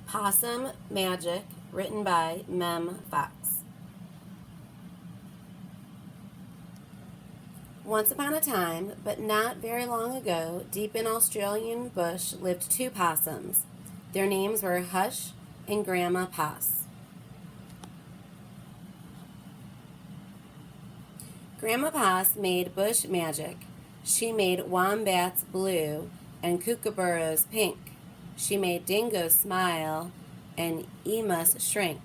Possum Magic, written by Mem Fox. Once upon a time, but not very long ago, deep in Australian bush lived two possums. Their names were Hush and Grandma Poss. Grandma Poss made bush magic. She made wombats blue and kookaburras pink. She made dingoes smile and emus shrink.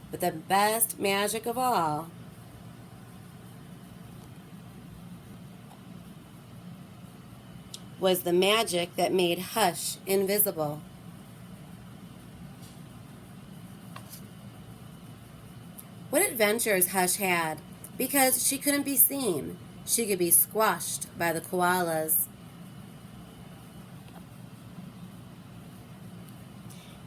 But the best magic of all was the magic that made Hush invisible. What adventures Hush had! Because she couldn't be seen, she could be squashed by the koalas.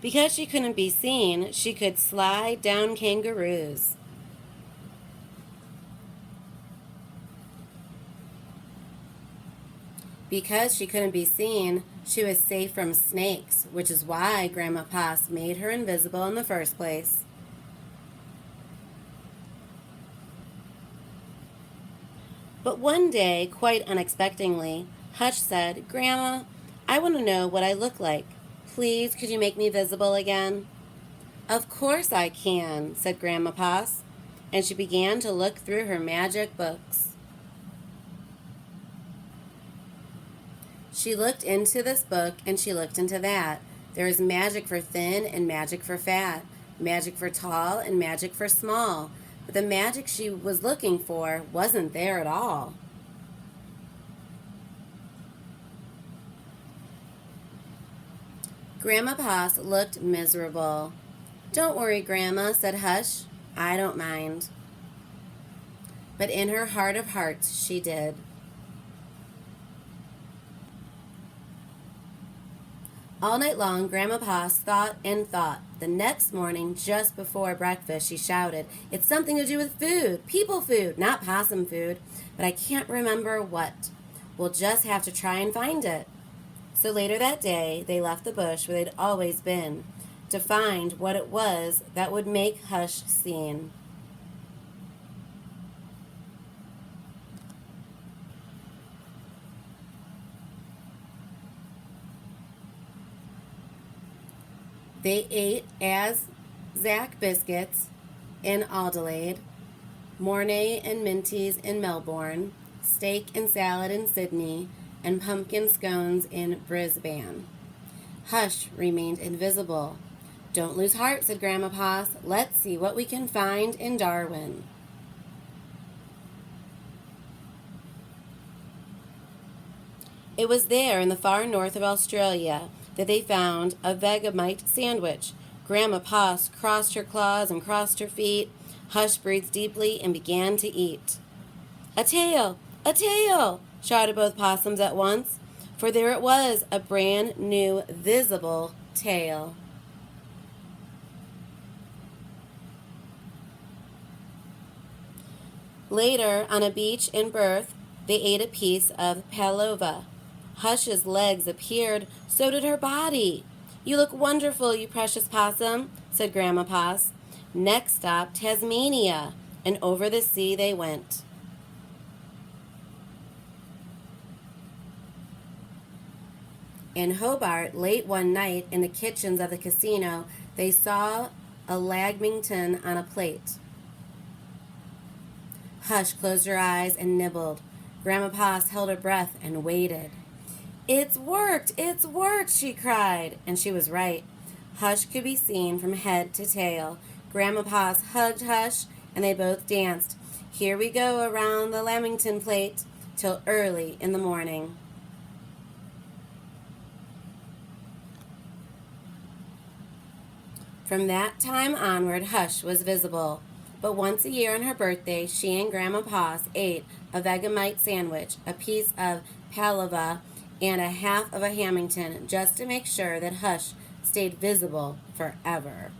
Because she couldn't be seen, she could slide down kangaroos. Because she couldn't be seen, she was safe from snakes, which is why Grandma Poss made her invisible in the first place. But one day, quite unexpectedly, Hush said, "Grandma, I want to know what I look like. Please, could you make me visible again?" "Of course I can," said Grandma Poss, and she began to look through her magic books. She looked into this book and she looked into that. There is magic for thin and magic for fat, magic for tall and magic for small. But the magic she was looking for wasn't there at all. Grandma Poss looked miserable. "Don't worry, Grandma," said Hush. "I don't mind." But in her heart of hearts, she did. All night long, Grandma Poss thought and thought. The next morning, just before breakfast, she shouted, "It's something to do with food, people food, not possum food, but I can't remember what. We'll just have to try and find it." So later that day, they left the bush where they'd always been to find what it was that would make Hush seen. They ate Zach biscuits in Adelaide, Mornay and Minties in Melbourne, steak and salad in Sydney, and pumpkin scones in Brisbane. Hush remained invisible. "Don't lose heart," said Grandma Poss. "Let's see what we can find in Darwin." It was there in the far north of Australia that they found a Vegemite sandwich. Grandma Poss crossed her claws and crossed her feet. Hush breathed deeply and began to eat. "A tail! A tail!" shouted both possums at once, for there it was, a brand new visible tail. Later, on a beach in Perth, they ate a piece of pavlova. Hush's legs appeared, so did her body. "You look wonderful, you precious possum," said Grandma Poss. Next stop, Tasmania, and over the sea they went. In Hobart, late one night, in the kitchens of the casino, they saw a lamington on a plate. Hush closed her eyes and nibbled. Grandma Poss held her breath and waited. It's worked, she cried, and she was right. Hush could be seen from head to tail. Grandma Poss hugged Hush, and they both danced. "Here we go around the lamington plate," till early in the morning. From that time onward, Hush was visible. But once a year on her birthday, she and Grandma Poss ate a Vegemite sandwich, a piece of pavlova, and a half of a Hamilton, just to make sure that Hush stayed visible forever.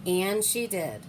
And she did.